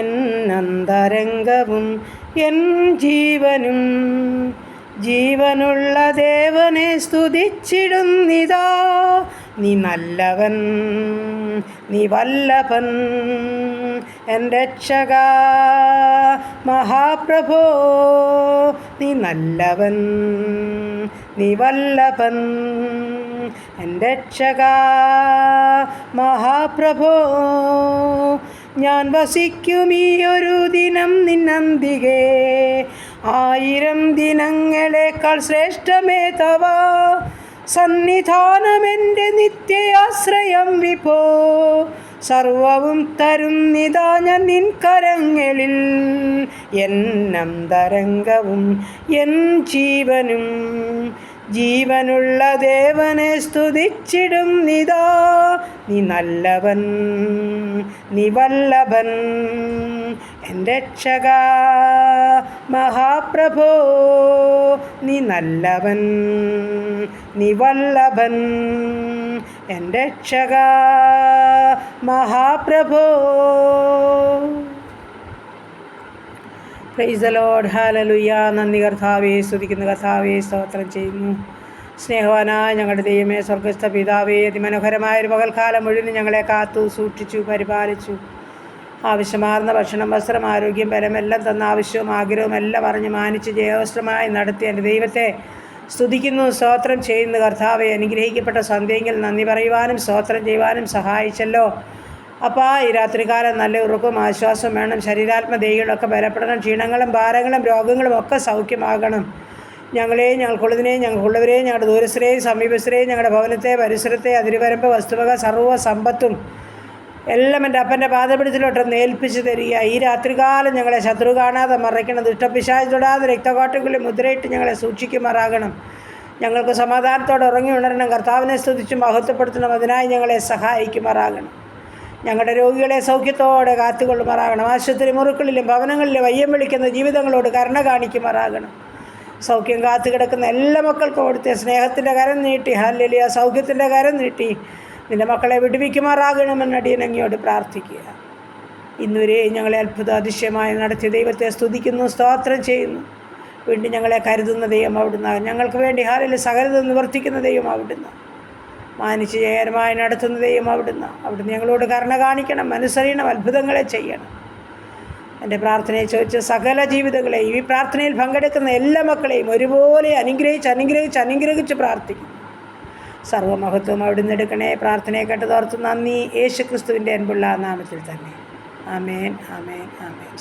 എന്നന്തരംഗവും N ജീവനും ജീവനുള്ള ദേവനെ സ്തുതിച്ചിടുന്നിതാ. നീ നല്ലവൻ, നീ വല്ലഭൻ, എൻ രക്ഷക മഹാപ്രഭോ. നീ നല്ലവൻ, നീ വല്ലഭൻ, എൻ രക്ഷക മഹാപ്രഭോ. ഞാൻ വസിക്കും ഈ ഒരു ദിനം നിന്നന്തികെ 1000 ദിനങ്ങളേക്കാൾ ശ്രേഷ്ഠമേ തവ സന്നിധാനമെൻ്റെ നിത്യാശ്രയം വിഭോ. സർവവും തരുന്നിതാ ഞാൻ നിൻ കരങ്ങളിൽ, എന്നന്തരംഗവും എൻ ജീവനും ജീവനുള്ള ദേവനെ സ്തുതിച്ചിടുന്നിതാ. നീ നല്ലവൻ, നീ വല്ലഭൻ, എൻ രക്ഷക മഹാപ്രഭോ. നീ നല്ലവൻ, നീ വല്ലഭൻ, എൻ രക്ഷക മഹാപ്രഭോ. Praise the Lord. ഹല്ലേലൂയ. നന്ദി കർത്താവേ, സ്തുതിക്കുന്നു കർത്താവേ, സ്തോത്രം ചെയ്യുന്നു. സ്നേഹവാനായ ഞങ്ങളുടെ ദൈവമേ, സ്വർഗസ്ഥ പിതാവേ, അതിമനോഹരമായൊരു പകൽക്കാലം മുഴുവൻ ഞങ്ങളെ കാത്തു സൂക്ഷിച്ചു പരിപാലിച്ചു. ആവശ്യമാർന്ന ഭക്ഷണം, വസ്ത്രം, ആരോഗ്യം, ബലമെല്ലാം തന്ന ആവശ്യവും ആഗ്രഹവും എല്ലാം അറിഞ്ഞ് മാനിച്ച് ജയോസ്ത്രമായി നടത്തിയ എൻ്റെ ദൈവത്തെ സ്തുതിക്കുന്നു, സ്തോത്രം ചെയ്യുന്നു കർത്താവെ. അനുഗ്രഹിക്കപ്പെട്ട സന്ധ്യയെങ്കിൽ നന്ദി പറയുവാനും സ്തോത്രം ചെയ്യുവാനും സഹായിച്ചല്ലോ അപ്പാ. ഈ രാത്രികാലം നല്ല ഉറക്കവും ആശ്വാസവും വേണം. ശരീരാത്മദേഹികളൊക്കെ ബലപ്പെടണം. ക്ഷീണങ്ങളും ഭാരങ്ങളും രോഗങ്ങളും ഒക്കെ സൗഖ്യമാകണം. ഞങ്ങളെയും ഞങ്ങൾക്കുള്ളതിനെയും ഞങ്ങൾക്കുള്ളവരെയും ഞങ്ങളുടെ ദൂരസ്ഥരെയും സമീപസ്ഥരെയും ഞങ്ങളുടെ ഭവനത്തെ, പരിസരത്തെ, അതിരുവരമ്പ്, വസ്തുവക, സർവ്വ സമ്പത്തും എല്ലാം എൻ്റെ അപ്പൻ്റെ പാദപിടിച്ചിലോട്ടൊന്ന് ഏൽപ്പിച്ചു തരിക. ഈ രാത്രികാലം ഞങ്ങളെ ശത്രു കാണാതെ മറയ്ക്കണം. ദുഷ്ടപിശാച് തൊടാതെ രക്തകോട്ടകളിൽ മുദ്രയിട്ട് ഞങ്ങളെ സൂക്ഷിക്കുമാറാകണം. ഞങ്ങൾക്ക് സമാധാനത്തോടെ ഉറങ്ങി ഉണരണം. കർത്താവിനെ സ്തുതിച്ച് മഹത്വപ്പെടുത്തണം. അതിനായി ഞങ്ങളെ സഹായിക്കുമാറാകണം. ഞങ്ങളുടെ രോഗികളെ സൗഖ്യത്തോടെ കാത്തുകൊള്ളുമാറാകണം. ആശുപത്രി മുറികളിലും ഭവനങ്ങളിലും വയ്യം വിളിക്കുന്ന ജീവിതങ്ങളോട് കരുണ കാണിക്കുമാറാകണം. സൗഖ്യം കാത്തു കിടക്കുന്ന എല്ലാ മക്കൾക്കും അവിടുത്തെ സ്നേഹത്തിൻ്റെ കരം നീട്ടി, ഹല്ലേലൂയ, സൗഖ്യത്തിൻ്റെ കരം നീട്ടി നിൻ്റെ മക്കളെ വിടുവിക്കുമാറാകണമെന്ന് അടിയനങ്ങിയോട് പ്രാർത്ഥിക്കുക. ഇന്നുവരെ ഞങ്ങളെ അത്ഭുത അതിശയമായി നടത്തിയ ദൈവത്തെ സ്തുതിക്കുന്നു, സ്തോത്രം ചെയ്യുന്നു. വീണ്ടും ഞങ്ങളെ കരുതുന്ന ദൈവം അവിടുന്ന്. ഞങ്ങൾക്ക് വേണ്ടി ഹല്ലേലൂയ സകലതും നിവർത്തിക്കുന്ന ദൈവം അവിടുന്ന്. മാനിച്ച് ജയകരമായി നടത്തുന്ന ദൈവം അവിടുന്ന്. അവിടുന്ന് ഞങ്ങളോട് കരുണ കാണിക്കണം, അനുസരിക്കണം, അത്ഭുതങ്ങളെ ചെയ്യണം. എൻ്റെ പ്രാർത്ഥനയെ ചോദിച്ച സകല ജീവിതങ്ങളെയും ഈ പ്രാർത്ഥനയിൽ പങ്കെടുക്കുന്ന എല്ലാ മക്കളെയും ഒരുപോലെ അനുഗ്രഹിച്ച് പ്രാർത്ഥിക്കുന്നു. സർവ്വമഹത്വം അവിടുന്ന് എടുക്കണേ. പ്രാർത്ഥനയെ കേട്ടതോർത്ത് നന്ദി. യേശു ക്രിസ്തുവിൻ്റെ അൻപുള്ള നാമത്തിൽ തന്നെ. ആമേൻ, ആമേൻ, ആമേൻ.